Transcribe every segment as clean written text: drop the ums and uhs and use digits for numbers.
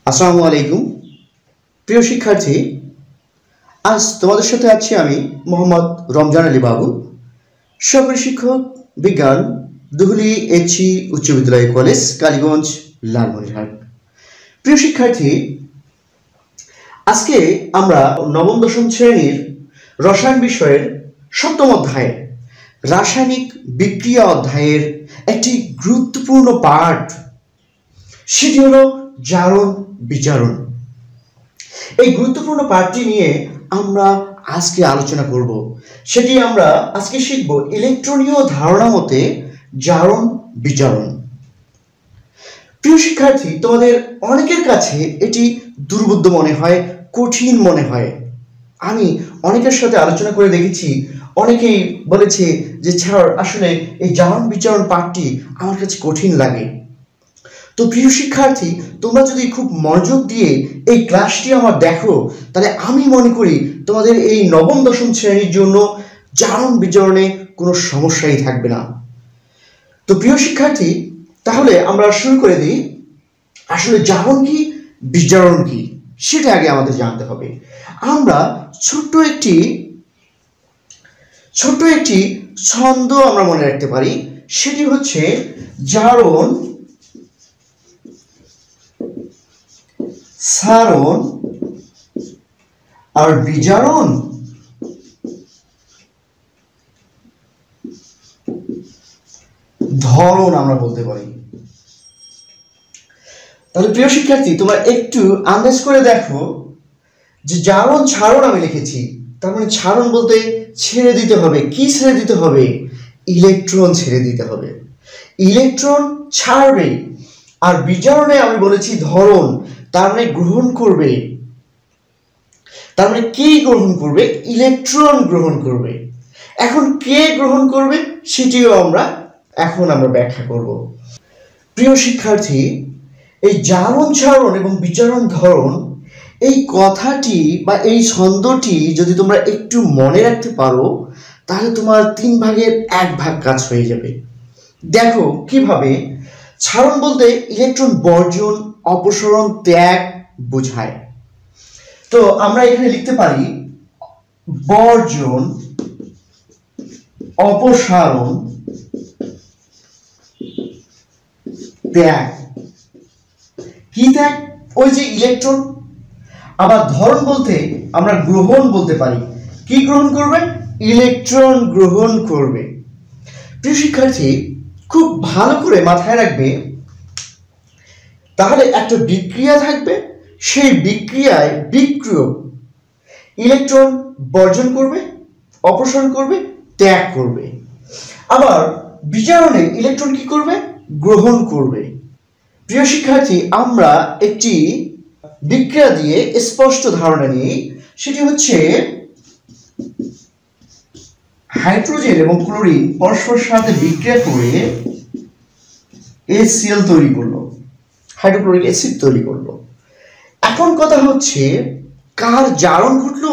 আসসালামু আলাইকুম প্রিয় শিক্ষার্থী। আজ তোমাদের সাথে আছি আমি মোহাম্মদ রমজান আলী বাবু, সহকারী শিক্ষক বিজ্ঞান, দুহুলি এইচি উচ্চ বিদ্যালয় কলেজ, কালীগঞ্জ, লালমনিরহাট। প্রিয় শিক্ষার্থী, আজকে আমরা নবম দশম শ্রেণীর রসায়ন বিষয়ের সপ্তম অধ্যায় রাসায়নিক বিক্রিয়া অধ্যায়ের একটি গুরুত্বপূর্ণ পাঠ, সেটি হলো জারণ বিজারণ। এই গুরুত্বপূর্ণ পাঠটি নিয়ে আমরা আজকে আলোচনা করব। সেটি আমরা আজকে শিখব ইলেকট্রনীয় ধারণা মতে জারণ বিজারণ। প্রিয় শিক্ষার্থী, তোমাদের অনেকের কাছে এটি দুর্বোধ্য মনে হয়, কঠিন মনে হয়। আমি অনেকের সাথে আলোচনা করে দেখেছি, অনেকেই বলেছে যে স্যার আসলে এই জারণ বিজারণ পাঠটি আমার কাছে কঠিন লাগে। তো প্রিয় শিক্ষার্থী, তোমরা যদি খুব মনোযোগ দিয়ে এই ক্লাসটি আমার দেখো, তাহলে আমি মনে করি তোমাদের এই নবম দশম শ্রেণীর জন্য জারণ বিজারণে কোনো সমস্যাই থাকবে না। তো প্রিয় শিক্ষার্থী, তাহলে আমরা শুরু করে দিই। আসলে জারণ কি, বিজারণ কি, সেটা আগে আমাদের জানতে হবে। আমরা ছোট্ট একটি ছন্দ আমরা মনে রাখতে পারি। সেটি হচ্ছে জারণ, সারণ আর বিজারণ ধরন আমরা বলতে পারি। তাহলে প্রিয় শিক্ষার্থী, তোমরা একটু আন্দাজ করে দেখো যে জারণ ছাড়ন আমি লিখেছি, তার মানে ছাড়ন বলতে ছেড়ে দিতে হবে। কি ছেড়ে দিতে হবে? ইলেকট্রন ছেড়ে দিতে হবে। ইলেকট্রন ছাড়বে। আর বিজারণে আমি বলেছি ধরন, তার মানে গ্রহণ করবে। তার মানে কে গ্রহণ করবে? ইলেকট্রন গ্রহণ করবে। এখন কে গ্রহণ করবে সেটিও এখন আমরা ব্যাখ্যা করব। প্রিয় শিক্ষার্থী, এই জারণ ছাড়ন এবং বিজারণ ধরন, এই কথাটি বা এই ছন্দটি যদি তোমরা একটু মনে রাখতে পারো, তাহলে তোমার 3 ভাগের 1 ভাগ কাজ হয়ে যাবে। দেখো কিভাবে। ছাড়ন বলতে ইলেকট্রন বর্জন, অপসরণ, ত্যাগ বোঝায়। তো আমরা এখানে লিখতে পারি বর্জন, অপসারণ, ত্যাগ। কি ত্যাগ? ওই যে ইলেকট্রন। আবার ধরন বলতে আমরা গ্রহণ বলতে পারি। কি গ্রহণ করবে? ইলেকট্রন গ্রহণ করবে। প্রিয় শিক্ষার্থী, খুব ভালো করে মাথায় রাখবে। তাহলে একটা বিক্রিয়া থাকবে, সেই বিক্রিয়ায় বিক্রিয়ক ইলেকট্রন বর্জন করবে, অপসারণ করবে, ত্যাগ করবে। আবার বিজারণে ইলেকট্রন কি করবে? গ্রহণ করবে। প্রিয় শিক্ষার্থী, আমরা একটি বিক্রিয়া দিয়ে স্পষ্ট ধারণা নিই। সেটি হচ্ছে হাইড্রোজেন এবং ক্লোরিন পরস্পরের সাথে বিক্রিয়া করে HCl তৈরি করলো, হাইড্রোক্লোরিক অ্যাসিড তৈরি করলো। এখন কথা হচ্ছে কার জারণ ঘটলো,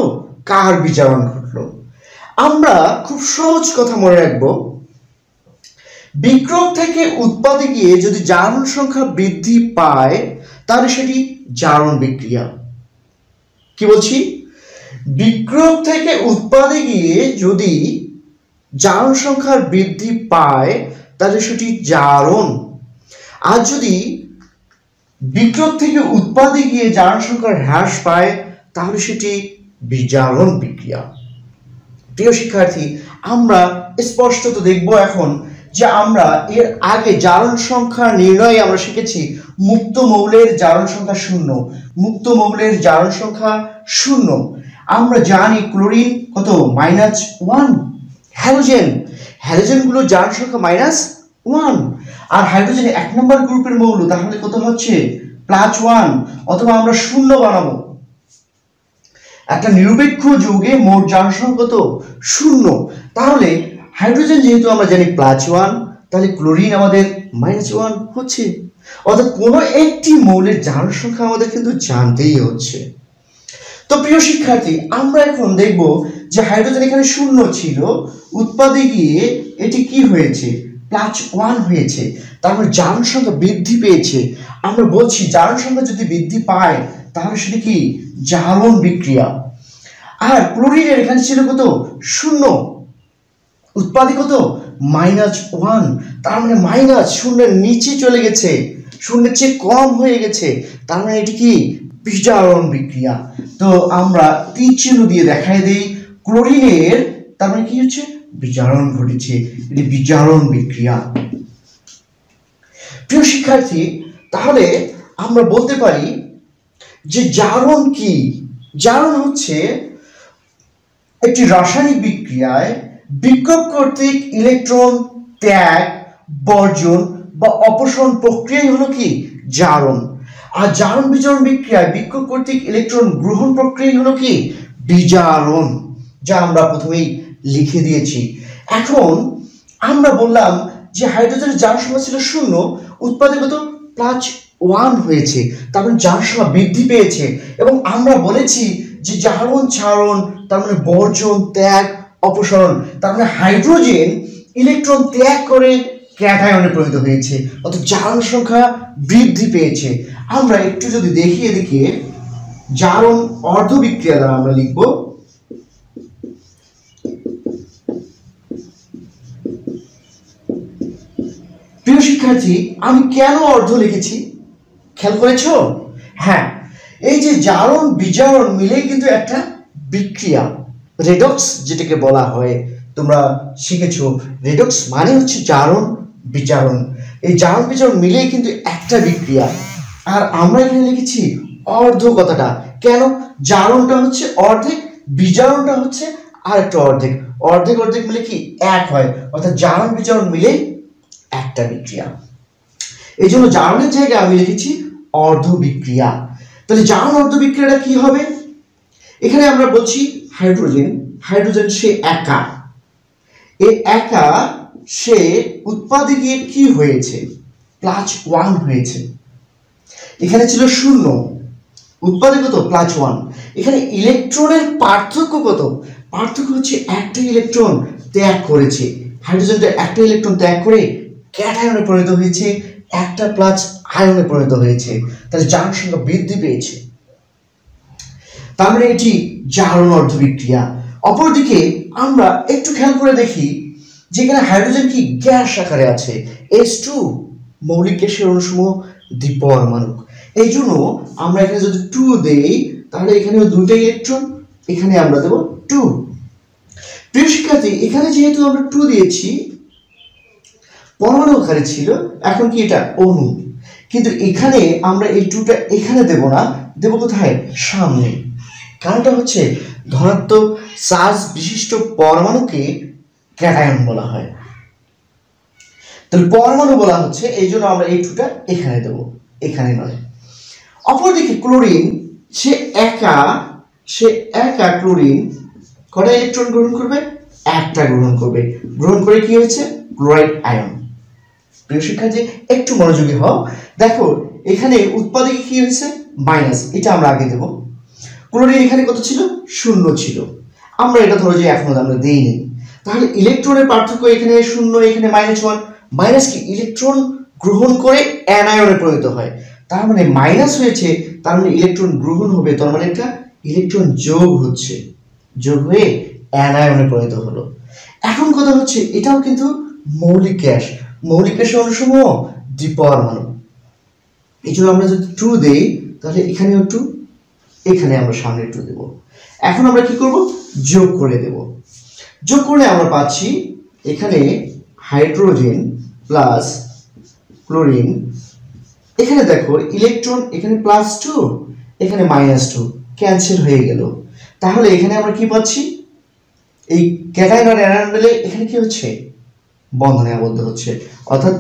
কার বিজারণ ঘটলো। আমরা খুব সহজ কথা মনে রাখবো, বিক্রিয়ক থেকে উৎপাদে গিয়ে যদি জারণ সংখ্যা বৃদ্ধি পায়, তাহলে সেটি জারণ বিক্রিয়া। কি বলছি? বিক্রিয়ক থেকে উৎপাদে গিয়ে যদি জারণ সংখ্যার বৃদ্ধি পায়, তাহলে সেটি জারণ। আর যদি বিক্রিয়ক থেকে উৎপাদে গিয়ে জারণ সংখ্যার হ্রাস পায়, তাহলে সেটি বিজারণ বিক্রিয়া। প্রিয় শিক্ষার্থী, আমরা স্পষ্টত দেখব এখন যে আমরা এর আগে জারণ সংখ্যা নির্ণয়ে আমরা শিখেছি মুক্ত মৌলের জারণ সংখ্যা 0। মুক্ত মৌলের জারণ সংখ্যা 0। আমরা জানি ক্লোরিন কত? -1। হ্যালোজেনগুলোর জারণ সংখ্যা -1। আর হাইড্রোজেন 1 নম্বর গ্রুপের মৌল, তাহলে কত হচ্ছে? +1। অথবা আমরা 0 বানাবো। একটা নিরপেক্ষ যৌগে মোট জারণ সংখ্যা কত? 0। তাহলে হাইড্রোজেন যেহেতু আমরা জানি +1, তাহলে ক্লোরিন আমাদের -1 হচ্ছে। অর্থাৎ কোনো একটি মৌলের জারণ সংখ্যা আমাদের কিন্তু জানতেই হচ্ছে। তো প্রিয় শিক্ষার্থী, আমরা এখন দেখব যে হাইড্রোজেন এখানে 0 ছিল, উৎপাদে গিয়ে এটি কি হয়েছে? +1 হয়েছে, তার মানে জারণ সংখ্যা বৃদ্ধি পেয়েছে। আমরা বলছি জারণ সংখ্যা যদি বৃদ্ধি পায় তাহলে সেটা কি জারণ বিক্রিয়া। আর ক্লোরিনের এখানে ছিল কত 0, উৎপাদী কত -1, তার মানে মাইনাস শূন্যের নিচে চলে গেছে, শূন্যের চেয়ে কম হয়ে গেছে, তার মানে এটি কি বিজারণ বিক্রিয়া। তো আমরা তীর চিহ্ন দিয়ে দেখাই দেই ক্লোরিনের, তার মানে কি হচ্ছে বিজারণ ঘটেছে, এটি বিজারণ বিক্রিয়া। প্রিয় শিক্ষার্থী, তাহলে আমরা বলতে পারি যে জারণ কি? জারণ হচ্ছে একটি রাসায়নিক বিক্রিয়ায় বিক্ষোভ কর্তৃক ইলেকট্রন ত্যাগ, বর্জন বা অপসারণ প্রক্রিয়াই হলো কি জারণ। আর জারণ বিজারণ বিক্রিয়ায় বিক্ষোভ কর্তৃক ইলেকট্রন গ্রহণ প্রক্রিয়াই হলো কি বিজারণ, যা আমরা প্রথমেই লিখে দিয়েছি। এখন আমরা বললাম যে হাইড্রোজেনের জারণ সংখ্যা ছিল 0, উৎপাদে কত +1 হয়েছে, তার মানে জারণ সংখ্যা বৃদ্ধি পেয়েছে। এবং আমরা বলেছি যে জারণ ছাড়ন, তার মানে বর্জন, ত্যাগ, অপসারণ, তার মানে হাইড্রোজেন ইলেকট্রন ত্যাগ করে ক্যাটায়নে পরিণত হয়েছে, অর্থাৎ জারণ সংখ্যা বৃদ্ধি পেয়েছে। আমরা একটু যদি দেখি এদিকে জারণ অর্ধ বিক্রিয়া দ্বারা আমরা লিখব প্রিয় শিক্ষার্থী, আমি কেন অর্ধ লিখেছি খেয়াল করেছ? হ্যাঁ, এই যে জারণ বিজারণ মিলে কিন্তু একটা বিক্রিয়া, রেডক্স যেটাকে বলা হয়, তোমরা শিখেছো রেডক্স মানে হচ্ছে জারণ বিজারণ। এই জারণ বিজারণ মিলেই কিন্তু একটা বিক্রিয়া। আর আমরা এখানে লিখেছি অর্ধ কথাটা, কেন? জারণটা হচ্ছে অর্ধেক, বিজারণটা হচ্ছে আরেকটা অর্ধেক, অর্ধেক অর্ধেক মিলে কি এক হয়, অর্থাৎ জারণ বিজারণ মিলে একটা বিক্রিয়া। এই জন্য জারণের জায়গায় আমি লিখেছি অর্ধ বিক্রিয়া। তাহলে জারণ অর্ধ বিক্রিয়াটা কি হবে? এখানে আমরা বলছি হাইড্রোজেন, হাইড্রোজেন সে একা, এই একা সে উৎপাদে গিয়ে কি হয়েছে +1 হয়েছে। এখানে ছিল 0, উৎপাদে কত +1। এখানে ইলেকট্রনের পার্থক্য কত? পার্থক্য হচ্ছে একটা ইলেকট্রন ত্যাগ করেছে, হাইড্রোজেনটা একটা ইলেকট্রন ত্যাগ করে ক্যাটায়নে পরিণত হয়েছে, একটা প্লাস আয়নে পরিণত হয়েছে, তাহলে জারণ সংখ্যা বৃদ্ধি পেয়েছে। তার মানে এটি জারণ অর্ধ বিক্রিয়া। অপরদিকে আমরা একটু খেয়াল করে দেখি যেখানে হাইড্রোজেন কি গ্যাস আকারে আছে, H2 মৌলিক গ্যাসের অণুসমূহ দ্বিপরমাণুক। এই জন্য আমরা এখানে যদি 2 দেই তাহলে এখানে 2টা ইলেকট্রন, এখানে আমরা দেব 2। প্রিয় শিক্ষার্থী, এখানে যেহেতু আমরা 2 দিয়েছি পরমাণু আকারে ছিল, এখন কি এটা অণু, কিন্তু এখানে আমরা এই 2টা এখানে দেব না, দেব কোথায় সামনে। কারণটা হচ্ছে ধনাত্মক চার্জ বিশিষ্ট পরমাণুকে ক্যাটায়ন বলা হয়, তাহলে পরমাণু বলা হচ্ছে, এই জন্য আমরা এই 2টা এখানে দেব, এখানে নয়। অপরদিকে ক্লোরিন সে একা ক্লোরিন কটা ইলেকট্রন গ্রহণ করবে? একটা গ্রহণ করবে, গ্রহণ করে কি হয়েছে ক্লোরাইড আয়ন। প্রিয় শিক্ষার্থী একটু মনোযোগী হও, দেখো এখানে উৎপাদে কি হয়েছে মাইনাস, এটা আমরা আগে দেব। ক্লোরিন এখানে কত ছিল 0 ছিল, আমরা এটা ধরো যে এখনো আমরা দেইনি, তাহলে ইলেকট্রনের পার্থক্য এখানে 0, এখানে -1, মাইনাস কি ইলেকট্রন গ্রহণ করে অ্যানায়নে পরিণত হয়, তার মানে মাইনাস হয়েছে, তার মানে ইলেকট্রন গ্রহণ হবে, তার মানে একটা ইলেকট্রন যোগ হচ্ছে, যোগ হয়ে অ্যানায়নে পরিণত হলো। এখন কথা হচ্ছে এটাও কিন্তু মৌলিক গ্যাস, মৌলিক গ্যাসের অণুসমূহ দ্বিপরমাণু। এই জন্য আমরা যদি 2 দেই তাহলে এখানেও 2, এখানে আমরা সামনে 2 দেব। এখন আমরা কি করব? যোগ করে দেব। যোগ করলে আমরা পাচ্ছি এখানে হাইড্রোজেন প্লাস ক্লোরিন, এখানে দেখো ইলেকট্রন এখানে +2, এখানে -2 ক্যান্সেল হয়ে গেল। তাহলে এখানে আমরা কি পাচ্ছি? এই ক্যাটায়ন আর অ্যানায়ন মিলে এখানে কি হচ্ছে বন্ধনে আবদ্ধ হচ্ছে, অর্থাৎ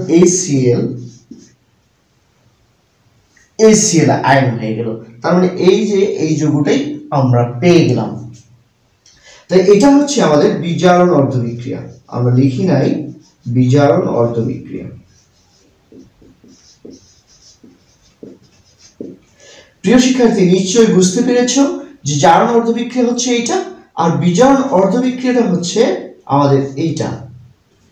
HCl আয়ন হয়ে গেল। তার মানে এই যে এই যৌগটাই আমরা পেয়ে গেলাম। তাই এটা হচ্ছে আমাদের বিজারণ অর্ধ বিক্রিয়া, আমরা লিখি নাই বিজারণ অর্ধ বিক্রিয়া। প্রিয় শিক্ষার্থী নিশ্চয়ই বুঝতে পেরেছো যে জারণ অর্ধ বিক্রিয়া হচ্ছে এইটা, আর বিজারণ অর্ধ বিক্রিয়াটা হচ্ছে আমাদের এইটা।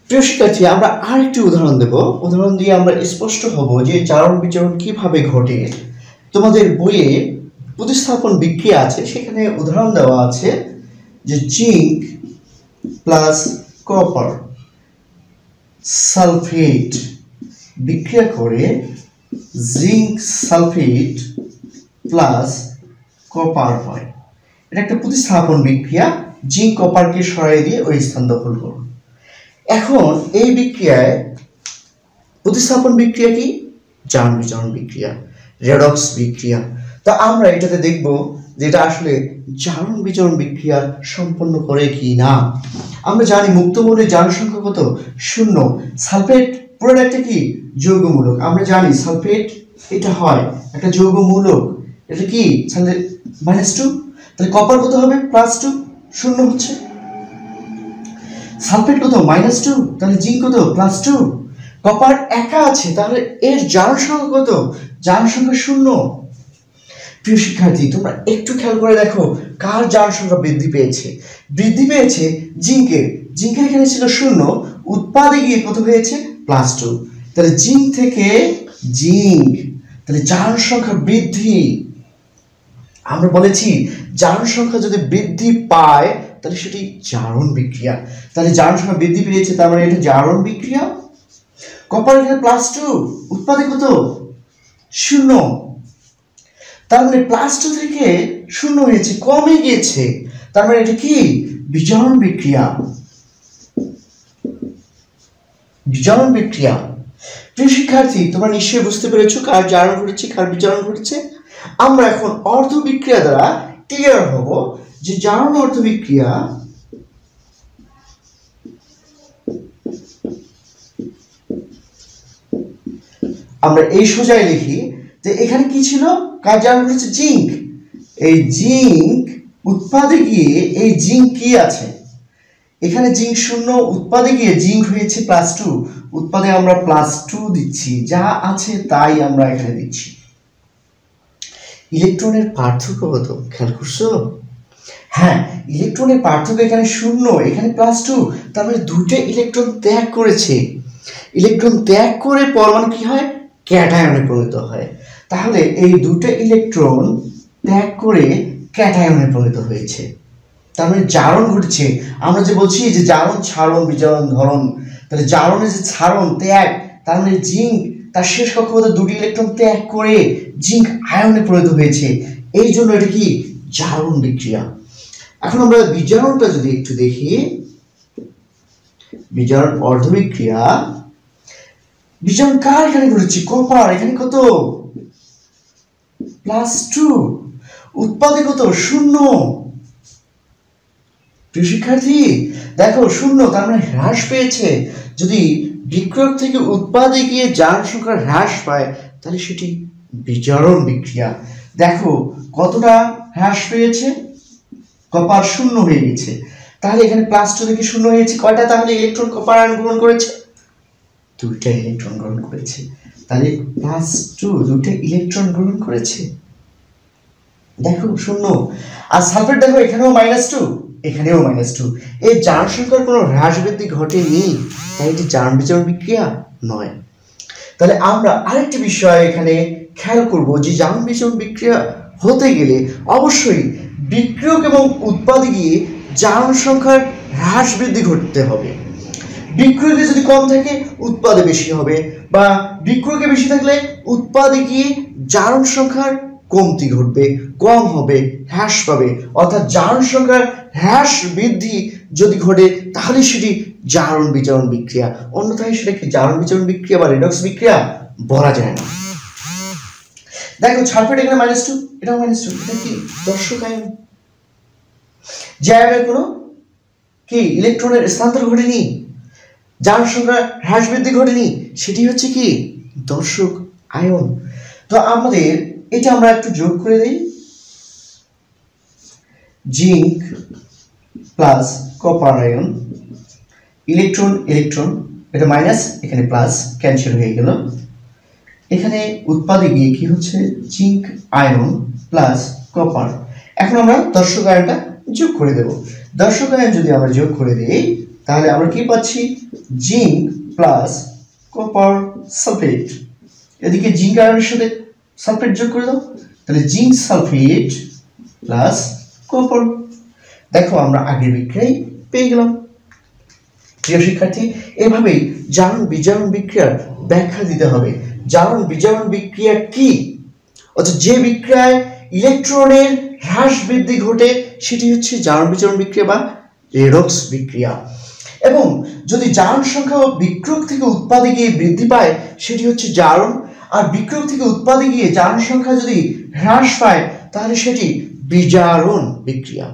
প্রিয় শিক্ষার্থী, আমরা আরেকটি উদাহরণ দেব। উদাহরণ দিয়ে আমরা স্পষ্ট হব যে জারণ বিজারণ কিভাবে ঘটে। তোমাদের বইয়ে প্রতিস্থাপন বিক্রিয়া আছে, সেখানে উদাহরণ দেওয়া আছে যে জিঙ্ক প্লাস কপার সালফেট বিক্রিয়া করে জিঙ্ক সালফেট প্লাস কপার হয়। এটা একটা প্রতিস্থাপন বিক্রিয়া, জিঙ্ক কপারকে সরাই দিয়ে ওই স্থান দখল করুন। এখন এই বিক্রিয়ায় প্রতিস্থাপন বিক্রিয়া কি? জারণ বিজারণ বিক্রিয়া, রেডক্স বিক্রিয়া। তা আমরা এটাতে দেখব যে এটা আসলে জারণ বিজারণ বিক্রিয়া সম্পন্ন করে কি না। আমরা জানি মুক্ত মৌলের জারণ সংখ্যা কত? 0। সালফেট পুরোটা একটা কি? যৌগমূলক। আমরা জানি সালফেট এটা হয় একটা যৌগমূলক, এটা কি? তাহলে -2। তাহলে কপার কত হবে? +2, 0 হচ্ছে। সালফেট কত? -2, তাহলে জিঙ্ক কত? +2। কপার একা আছে, তাহলে এর জারণ সংখ্যা কত? জারণ সংখ্যা 0। প্রিয় শিক্ষার্থী, তোমরা একটু খেয়াল করে দেখো কার জারণ সংখ্যা বৃদ্ধি পেয়েছে? বৃদ্ধি পেয়েছে জিঙ্কের। জিঙ্কের এখানে ছিল 0, উৎপাদে গিয়ে কত হয়েছে? +2। তাহলে জিঙ্ক থেকে জিঙ্ক, তাহলে জারণ সংখ্যা বৃদ্ধি। আমরা বলেছি জারণ সংখ্যা যদি বৃদ্ধি পায় তাহলে সেটি জারণ বিক্রিয়া। তাহলে জারণ সংখ্যা বৃদ্ধি পেয়েছে, তার মানে এটা জারণ বিক্রিয়া। কপার এখানে +2, উৎপাদে কত? 0। তার মানে +2 থেকে 0 হয়েছে, কমে গিয়েছে। তার মানে এটা কি? বিজারণ বিক্রিয়া। বিজারণ বিক্রিয়া। প্রিয় শিক্ষার্থী, তোমরা নিশ্চয়ই বুঝতে পেরেছো কার জারণ ঘটেছে, কার বিজারণ ঘটেছে। আমরা এখন অর্ধ বিক্রিয়া দ্বারা ক্লিয়ার হব যে জারণ অর্ধ বিক্রিয়া আমরা এই সোজায় লিখি যে এখানে কি ছিল? কার জারণ ঘটেছে? জিঙ্ক। এই জিঙ্ক উৎপাদে গিয়ে এই জিঙ্ক কি আছে? এখানে জিঙ্ক 0, উৎপাদে গিয়ে জিঙ্ক হয়েছে +2। উৎপাদে আমরা +2 দিচ্ছি, যা আছে তাই আমরা এখানে দিচ্ছি। ইলেকট্রনের পার্থক্য কত? খেয়াল করছো? হ্যাঁ, ইলেকট্রনের পার্থক্য এখানে 0, এখানে +2। তার মানে দুটো ইলেকট্রন ত্যাগ করেছে। ইলেকট্রন ত্যাগ করে পরমাণু কি হয়? ক্যাটায়নে পরিণত হয়। তাহলে এই দুটো ইলেকট্রন ত্যাগ করে ক্যাটায়নে পরিণত হয়েছে। তার মানে জারণ ঘটছে। আমরা যে বলছি যে জারণ ছাড়ন বিজারণ ধরন, তাহলে জারণের যে ছাড়ন ত্যাগ, তার মানে জিঙ্ক তার শেষ কক্ষপথে দুটি ইলেকট্রন ত্যাগ করে জিঙ্ক আয়নে পরিণত হয়েছে। এই জন্য এটা কি? জারণ বিক্রিয়া। এখন আমরা বিজারণটা যদি একটু দেখি, বিজারণ অর্ধ বিক্রিয়া। বিজারণ কার এখানে ঘটেছে? কপার। এখানে কত? +2। উৎপাদে কত? 0। প্রিয় শিক্ষার্থী দেখো 0, তার মানে হ্রাস পেয়েছে। যদি বিক্রিয়ক থেকে উৎপাদে গিয়ে জারণ সংখ্যা হ্রাস পায় তাহলে সেটি বিজারণ বিক্রিয়া। দেখো কতটা হ্রাস পেয়েছে? কপার 0 হয়ে গেছে। তাহলে এখানে +2 থেকে 0 হয়েছে। কয়টা তাহলে ইলেকট্রন কপার আয়ন গ্রহণ করেছে? 2টা ইলেকট্রন গ্রহণ করেছে। তাহলে +2 2টা ইলেকট্রন গ্রহণ করেছে। দেখো 0। আর সালফেট দেখো এখানেও -2, এখানেও -2। এই জারণ সংখ্যার কোনো হ্রাস বৃদ্ধি ঘটেনি, তাই এটি জারণ বিজারণ বিক্রিয়া নয়। তাহলে আমরা আরেকটি বিষয় এখানে খেয়াল করব যে জারণ বিজারণ বিক্রিয়া হতে গেলে অবশ্যই বিক্রিয়ক এবং উৎপাদে গিয়ে জারণ সংখ্যার হ্রাস বৃদ্ধি ঘটতে হবে। বিক্রিয়কে যদি কম থাকে উৎপাদে বেশি হবে, বা বিক্রিয়কে বেশি থাকলে উৎপাদে গিয়ে জারণ সংখ্যার কমতি ঘটবে, কম হবে, হ্রাস পাবে। অর্থাৎ জারণ সংখ্যার হ্রাস বৃদ্ধি যদি ঘটে তাহলে সেটি জারণ বিজারণ বিক্রিয়া, অন্যথায় সেটাকে জারণ বিজারণ বিক্রিয়া বা রেডক্স বিক্রিয়া বলা যায় না। দেখো সালফেট এখানে -2, এটাও -2। এটা কি? দর্শক আয়ন। যে আয়নের কোনো কি ইলেকট্রনের স্থানান্তর ঘটেনি, জারণ সংখ্যার হ্রাস বৃদ্ধি ঘটেনি, সেটি হচ্ছে কি? দর্শক আয়ন। তো আমাদের এটা আমরা একটু যোগ করে দেই। Zinc plus copper ion, electron electron, এটা মাইনাস এখানে প্লাস, ক্যান্সেল হয়ে গেল। এখানে উৎপাদে গিয়ে কি হচ্ছে? Zinc ion plus copper. এখন আমরা দর্শক আয়নটা যোগ করে দেব। দর্শক আয়ন যদি আমরা যোগ করে দিই তাহলে আমরা কি পাচ্ছি, জিঙ্ক প্লাস কপার সালফেট। এদিকে জিঙ্ক আয়নের সাথে সালফেট যোগ করে দাও, তাহলে জিঙ্ক সালফেট প্লাস কপার। দেখো আমরা আগের বিক্রিয়ায় পেয়ে গেলাম। প্রিয় শিক্ষার্থী, এভাবেই জারণ বিজারণ বিক্রিয়ার ব্যাখ্যা দিতে হবে। জারণ বিজারণ বিক্রিয়া কি, অর্থাৎ যে বিক্রিয়ায় ইলেকট্রনের হ্রাস বৃদ্ধি ঘটে সেটি হচ্ছে জারণ বিজারণ বিক্রিয়া বা রেডক্স বিক্রিয়া। এবং যদি জারণ সংখ্যা বিক্রিয়ক থেকে উৎপাদে গিয়ে বৃদ্ধি পায় সেটি হচ্ছে জারণ, আর বিক্রিয়ক থেকে উৎপাদে গিয়ে জারণ সংখ্যা যদি হ্রাস পায় তাহলে সেটি বিজারণ বিক্রিয়া।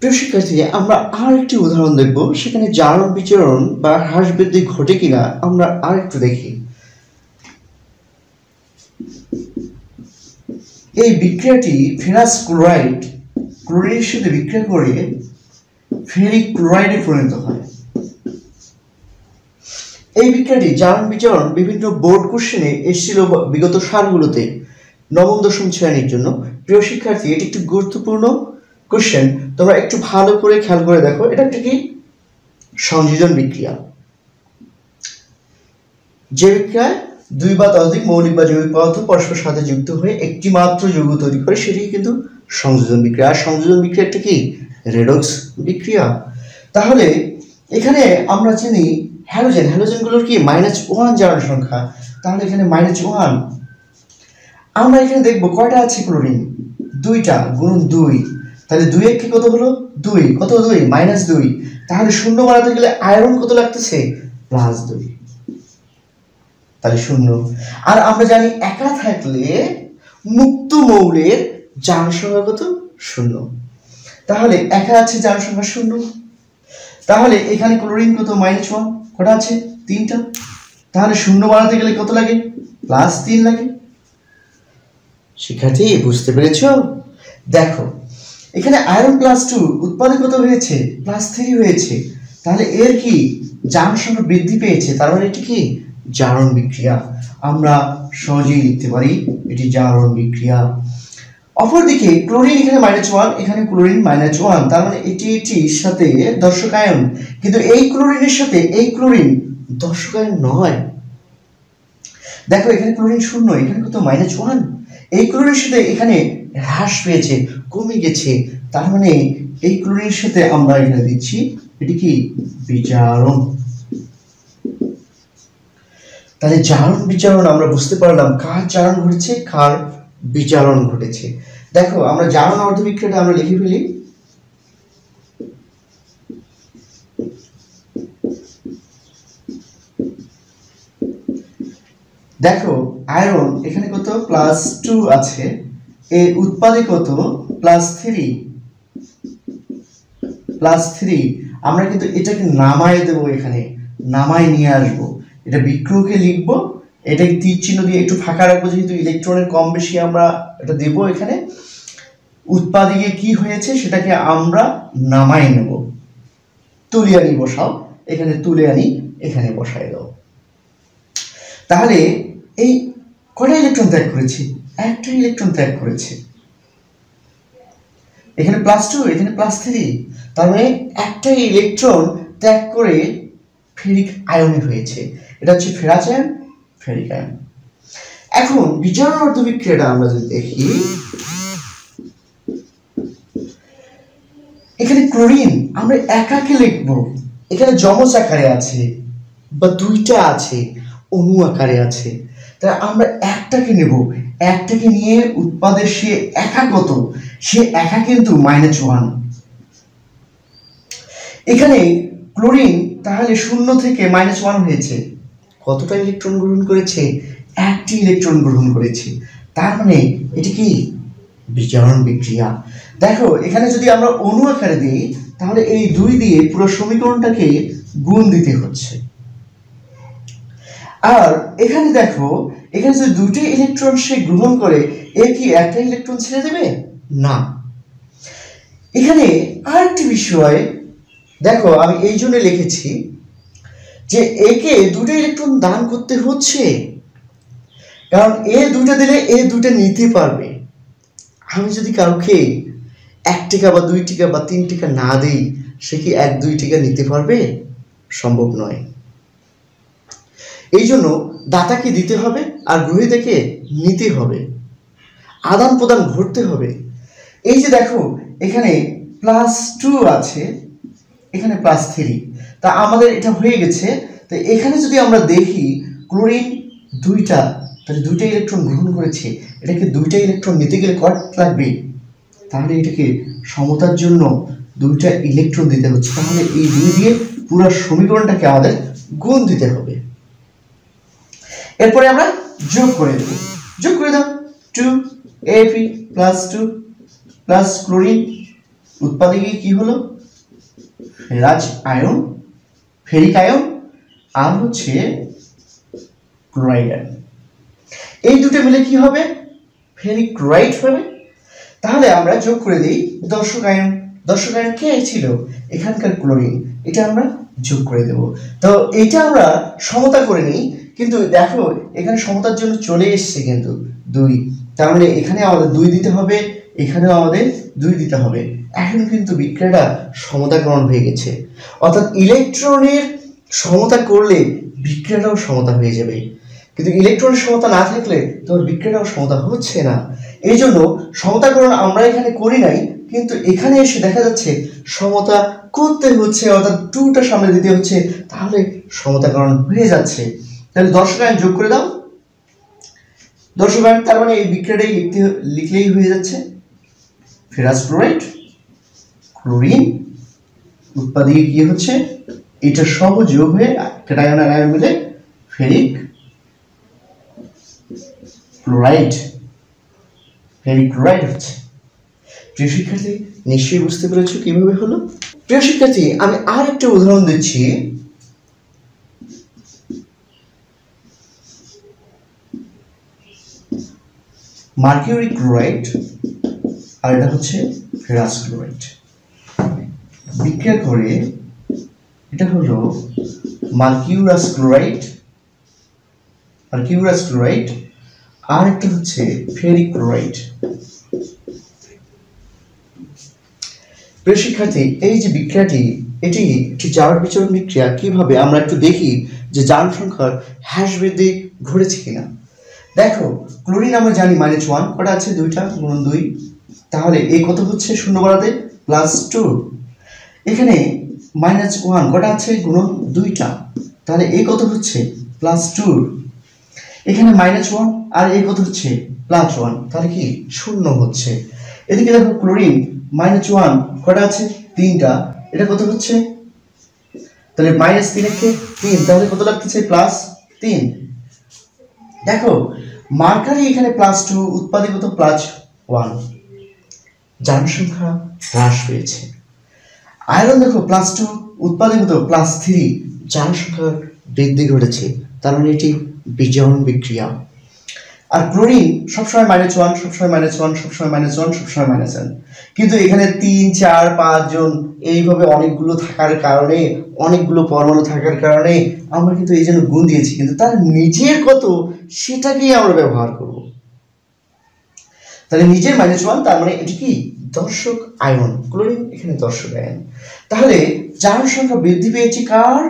প্রিয় শিক্ষার্থী, আমরা আর একটি উদাহরণ দেখব, সেখানে জারণ বিজারণ বা হ্রাস বৃদ্ধি ঘটে কিনা আমরা আর একটু দেখি। এই বিক্রিয়াটি ফেরাস ক্লোরাইড ক্লোরিনের সাথে বিক্রিয়া করে ফেরিক ক্লোরাইডে পরিণত হয়। এই বিক্রিয়াটি জারণ বিজারণ বিভিন্ন বোর্ড কোশ্চেনে এসেছিল বিগত সালগুলোতে নবম দশম শ্রেণীর জন্য। প্রিয় শিক্ষার্থী, এটি একটি গুরুত্বপূর্ণ কোশ্চেন, তোমরা একটু ভালো করে খেয়াল করে দেখো। এটা একটা কি সংযোজন বিক্রিয়া, যে বিক্রিয়ায় দুই বা ততোধিক মৌলিক বা জৈবিক পদার্থ পরস্পর সাথে যুক্ত হয়ে একটি মাত্র যৌগ তৈরি করে, সেটি কিন্তু সংযোজন বিক্রিয়া। আর সংযোজন বিক্রিয়া একটা কি রেডক্স বিক্রিয়া। তাহলে এখানে আমরা জানি হ্যালোজেন, হ্যালোজেনগুলোর কি -1 জারণ সংখ্যা, তাহলে এখানে -1। আমরা এখানে দেখব কয়টা আছে ক্লোরিন, 2টা গুণন 2, তাহলে 2 এর কি কত হলো 2, কত 2 -2, তাহলে শূন্য বানাতে গেলে আয়রন কত লাগতেছে +2, তাহলে 0। আর আমরা জানি একা থাকলে মুক্ত মৌলের জারণ সংখ্যা কত 0, তাহলে একা আছে জারণ সংখ্যা 0। তাহলে এখানে ক্লোরিন কত -1, কটা আছে 3টা, তাহলে শূন্য বানাতে গেলে কত লাগে +3 লাগে। শিক্ষার্থী বুঝতে পেরেছো? দেখো এখানে আয়রন +2 উৎপাদে কত হয়েছে +3 হয়েছে, তাহলে এর কি জারণ সংখ্যা বৃদ্ধি পেয়েছে, তার মানে এটি কি জারণ বিক্রিয়া। আমরা সহজেই লিখতে পারি এটি জারণ বিক্রিয়া। অপরদিকে ক্লোরিন এখানে -1, এখানে ক্লোরিন -1, তার মানে এটির সাথে দর্শক আয়ন, কিন্তু এই ক্লোরিনের সাথে এই ক্লোরিন দর্শক আয়ন নয়। দেখো এখানে ক্লোরিন 0, এখানে কত -1, এই ক্লোরিনের সাথে এখানে হ্রাস পেয়েছে, কমে গেছে, তার মানে এই ক্লোরিনের সাথে আমরা এখানে দিচ্ছি এটি কি বিজারণ। তাহলে জারণ বিজারণ আমরা বুঝতে পারলাম কার জারণ ঘটেছে কার বিজারণ ঘটেছে। দেখো আমরা জারণ অর্ধবিক্রিয়াটা আমরা লিখে ফেলি। দেখো আয়রন এখানে কত +2 আছে, এই উৎপাদে কত +3, আমরা কিন্তু এটাকে নামায় দেব, এখানে নামায় নিয়ে আসবো, এটা বিক্রিয়কে লিখবো, এটাকে তীর চিহ্ন দিয়ে একটু ফাঁকা রাখবো, যেহেতু ইলেকট্রনের কম বেশি আমরা এটা দেব। এখানে উৎপাদে গিয়ে কি হয়েছে সেটাকে আমরা নামায় নেব, তুলে আনি বসাও, এখানে তুলে আনি এখানে বসাই দাও। তাহলে এই কয়টা ইলেকট্রন ত্যাগ করেছে, একটা ইলেকট্রন ত্যাগ করেছে, এখানে +2 এখানে +3, তার মানে একটা ইলেকট্রন ত্যাগ করে ফেরিক আয়নে হয়েছে, এটা হচ্ছে ফেরাস আয়ন ফেরিক আয়ন। এখন বিজারণ অর্ধবিক্রিয়াটা আমরা যদি দেখি, এখানে ক্লোরিন আমরা একাকে লিখব, এখানে যমজ আকারে আছে বা 2টা আছে অণু আকারে আছে, তাই আমরা একটাকে নেব, একটাকে নিয়ে উৎপাদের সে একা কত, সে একা কিন্তু -1। এখানে ক্লোরিন তাহলে 0 থেকে -1 হয়েছে, কতটা ইলেকট্রন গ্রহণ করেছে, একটি ইলেকট্রন গ্রহণ করেছে, তার মানে এটি কি বিজারণ বিক্রিয়া। দেখো এখানে যদি আমরা অণু আকারে দিই তাহলে এই 2 দিয়ে পুরো সমীকরণটাকে গুণ দিতে হচ্ছে। আর এখানে দেখো এখানে যদি 2টি ইলেকট্রন সে গ্রহণ করে, এ কি একটা ইলেকট্রন ছেড়ে দেবে না। এখানে আরেকটি বিষয় দেখো, আমি এই জন্য লিখেছি যে একে 2টা ইলেকট্রন দান করতে হচ্ছে, কারণ এ 2টা দিলে এ 2টা নিতে পারবে। আমি যদি কাউকে 1 টাকা বা 2 টাকা বা 3 টাকা না দেই সে কি 1-2টিকে নিতে পারবে? সম্ভব নয়। এই জন্য দাতাকে দিতে হবে আর গ্রহীতাকে নিতে হবে, আদান প্রদান ঘটতে হবে। এই যে দেখো এখানে +2 আছে, এখানে +3, তা আমাদের এটা হয়ে গেছে। তো এখানে যদি আমরা দেখি ক্লোরিন 2টা, তাহলে 2টা ইলেকট্রন গ্রহণ করেছে, এটাকে 2টা ইলেকট্রন নিতে গেলে কত লাগবে? তাহলে এটাকে সমতার জন্য 2টা ইলেকট্রন দিতে হচ্ছে। তাহলে এই 2 দিয়ে পুরো সমীকরণটাকে আমাদের গুণ দিতে হবে। এরপরে আমরা যোগ করে দেব। যোগ করে দাও 2Ap + 2 প্লাস ক্লোরিন, উৎপাদকে কি হলো? ফেরাস আয়ন, ফেরিক আয়ন আর হচ্ছে ক্লোরাইড আয়ন। এই দুটো মিলে কি হবে? ফেরিক ক্লোরাইড হবে। তাহলে আমরা যোগ করে দিই দর্শক আয়ন। দর্শক আয়ন কে ছিল? এখানকার ক্লোরিন। এটা আমরা যোগ করে দেব। তো এটা আমরা সমতা করে নিই, কিন্তু দেখো এখানে সমতার জন্য চলে এসছে কিন্তু 2, তার মানে এখানে আমাদের 2 দিতে হবে, এখানেও আমাদের 2 দিতে হবে। এখন কিন্তু বিক্রিয়াটা সমতাকরণ হয়ে গেছে, অর্থাৎ ইলেকট্রনের সমতা করলে বিক্রিয়াটাও সমতা হয়ে যাবে। কিন্তু ইলেকট্রনের সমতা না থাকলে তোমার বিক্রিয়াটাও সমতা হচ্ছে না। এই জন্য সমতাকরণ আমরা এখানে করি নাই, কিন্তু এখানে এসে দেখা যাচ্ছে সমতা করতে হচ্ছে, অর্থাৎ 2টা সামনে দিতে হচ্ছে, তাহলে সমতাকরণ হয়ে যাচ্ছে। তাহলে দর্শক আয়ন যোগ করে দাও। দর্শক আয়ন তার মানে এই বিক্রিয়াটাই লিখলেই হয়ে যাচ্ছে ফেরাস ক্লোরাইড, ক্লোরিন, উৎপাদকে কি হচ্ছে? এটা সব যোগ হয়ে ক্যাটায়ন আর আয়ন মিলে ফেরিক ক্লোরাইড, ফেরিক ক্লোরাইড হচ্ছে। প্রিয় শিক্ষার্থী, নিশ্চয়ই বুঝতে পেরেছো কিভাবে হলো। প্রিয় শিক্ষার্থী, আমি আর একটা উদাহরণ দিচ্ছি। মার্কিউরি ক্লোরাইড আর এটা হচ্ছে ফেরাস ক্লোরাইড বিক্রিয়া করে এটা হলো মার্কিউরাস ক্লোরাইড, মার্কিউরাস ক্লোরাইড আর একটা হচ্ছে ফেরিক ক্লোরাইড। প্রিয় শিক্ষার্থী, এই যে বিক্রিয়াটি এটি একটি জারণ বিচরণ বিক্রিয়া। কিভাবে আমরা একটু দেখি যে জারণ সংখ্যার হ্রাস বৃদ্ধি ঘটেছে কিনা। দেখো ক্লোরিন আমরা জানি -1, কটা আছে? 2টা, গুণন 2, তাহলে এই কত হচ্ছে? 0 বাড়াতে +2। এখানে -1 কটা আছে? গুণন 2টা, তাহলে এই কত হচ্ছে? +2। এখানে -1 আর এই কত হচ্ছে? +1, তাহলে কি 0 হচ্ছে। এদিকে দেখো ক্লোরিন -1 কটা আছে? 3টা, এটা কত হচ্ছে? তাহলে -3 কে 3, তাহলে কত লাগতেছে? +3। দেখো মার্কারি এখানে +2, উৎপাদে কত? +1, জারণ সংখ্যা হ্রাস পেয়েছে। আয়রন দেখো +2, উৎপাদে কত? +3, জারণ সংখ্যা বৃদ্ধি ঘটেছে, তার মানে এটি বিজারণ বিক্রিয়া। আর ক্লোরিন সবসময় -1, সবসময় -1, সবসময় -1, সবসময় -1, কিন্তু এখানে 3, 4, 5 জন এইভাবে অনেকগুলো থাকার কারণে, অনেকগুলো পরমাণু থাকার কারণে আমরা কিন্তু এই জন্য গুণ দিয়েছি, কিন্তু তার নিজের কত সেটাকেই আমরা ব্যবহার করব। তাহলে নিজের -1, তার মানে এটি কি? দর্শক আয়ন। ক্লোরিন এখানে দর্শক আয়ন। তাহলে জারণ সংখ্যা বৃদ্ধি পেয়েছে কার?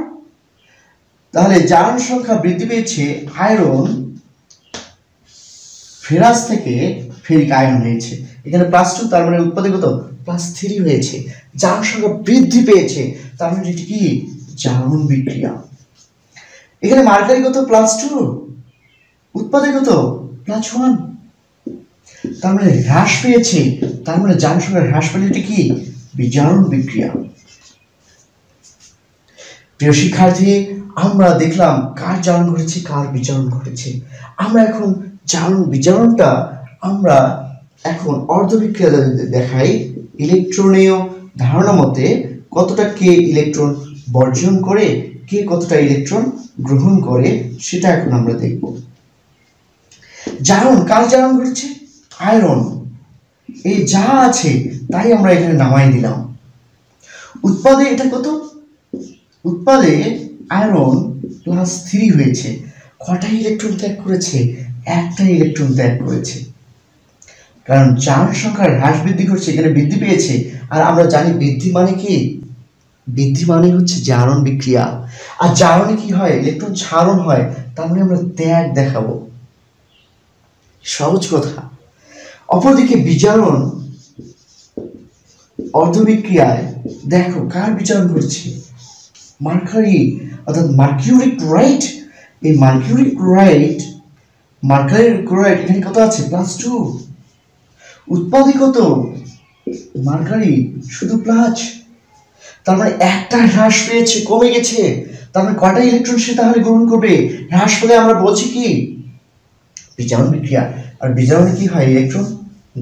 তাহলে জারণ সংখ্যা বৃদ্ধি পেয়েছে আয়রন, ফেরাস থেকে ফেরিক আয়ন হয়েছে। এখানে +2, তার মানে উৎপাদে কত? +3 হয়েছে, জারণ সংখ্যা বৃদ্ধি পেয়েছে, তার মানে এটি কি? জারণ বিক্রিয়া। এখানে মার্কারি কত? +2, উৎপাদে কত? +1, তার মানে হ্রাস পেয়েছে, তার মানে জারণ সংখ্যা হ্রাস পেলে এটি কি? বিজারণ বিক্রিয়া। প্রিয় শিক্ষার্থী, আমরা দেখলাম কার জারণ ঘটেছে, কার বিজারণ ঘটেছে। আমরা এখন জারণ বিজারণটা আমরা এখন অর্ধবিক্রিয়া দেখাই। ইলেকট্রনীয় ধারণা মতে কতটা কে ইলেকট্রন বর্জন করে, কে কতটা ইলেকট্রন গ্রহণ করে, সেটা এখন আমরা দেখব। জারণ, কার জারণ ঘটেছে? আয়রন। এই যা আছে তাই আমরা এখানে নামাই দিলাম। উৎপাদে এটা কত? উৎপাদে আয়রন +3 হয়েছে। কটা ইলেকট্রন ত্যাগ করেছে? একটা ইলেকট্রন ত্যাগ করেছে, কারণ জারণ সংখ্যার হ্রাস বৃদ্ধি করছে, এখানে বৃদ্ধি পেয়েছে। আর আমরা জানি বৃদ্ধি মানে কি? বৃদ্ধি মানে হচ্ছে জারণ বিক্রিয়া, আর জারণে কি হয়, ইলেকট্রন ছাড়ন হয়, তার মানে আমরা ত্যাগ দেখাবো, সহজ কথা। অপরদিকে বিজারণ অর্ধবিক্রিয়ায় দেখো কার বিজারণ ঘটছে, মার্কারি অর্থাৎ মার্কিউরিক ক্লোরাইড। এই মার্কিউরিক ক্লোরাইড, মার্কারির ক্লোরাইড এখানে কত আছে, +2। উৎপাদে কত, মার্কারি শুধু প্লাস, তার মানে একটা হ্রাস পেয়েছে, কমে গেছে, তার মানে কয়টা ইলেকট্রন সে তাহলে গ্রহণ করবে, হ্রাস পেলে আমরা বলছি কি বিজারণ বিক্রিয়া। আর বিজারণে কি হয়, ইলেকট্রন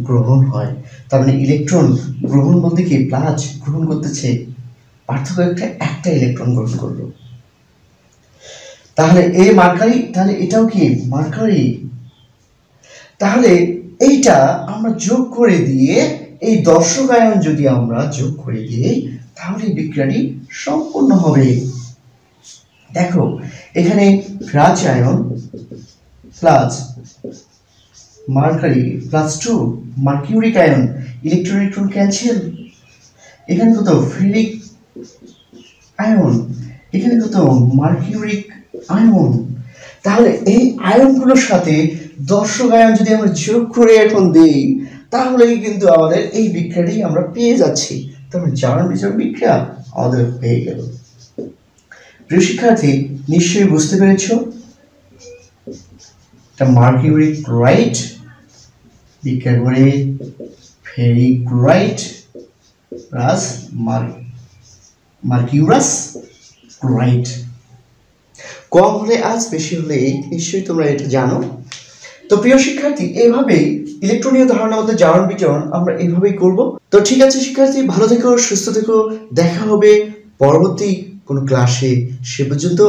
গ্রহণ হয়, তার মানে ইলেকট্রন গ্রহণ বলতে কি প্লাস গ্রহণ করতেছে, পার্থক্য একটা ইলেকট্রন গ্রহণ করলো। তাহলে এ মার্কারি, তাহলে এটাও কি মার্কারি। তাহলে এইটা আমরা যোগ করে দিয়ে, এই দর্শক আয়ন যদি আমরা যোগ করে দিই, তাহলে এই বিক্রিয়াটি সম্পূর্ণ হবে। দেখো এখানে ফ্রাচ ion plus mercury +2, mercuric ion, electron electron cancel, এখানে কত ফেরিক আয়ন, এখানে কত মার্কিউরিক আয়ন। তাহলে এই আয়নগুলোর সাথে দর্শক আয়ন যদি আমরা যোগ করে এখন দিই, তাহলেই কিন্তু আমাদের এই বিক্রিয়াটি আমরা পেয়ে যাচ্ছি। তাহলে জারণ বিজারণ বিক্রিয়া আমাদের হয়ে গেল। প্রিয় শিক্ষার্থী, নিশ্চয়ই বুঝতে পেরেছ, এটা মার্কিউরিক ক্লোরাইড বিক্রিয়া করে ferric chloride plus mercurous chloride. কম হলে আজ, বেশি হলে এই, নিশ্চয়ই তোমরা এটা জানো। তো প্রিয় শিক্ষার্থী, এইভাবেই ইলেকট্রনীয় ধারণা মধ্যে জারণ বিজারণ আমরা এইভাবেই করব। তো ঠিক আছে শিক্ষার্থী, ভালো থেকো, সুস্থ থেকো, দেখা হবে পরবর্তী কোনো ক্লাসে। সে পর্যন্ত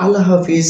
আল্লাহ হাফিজ।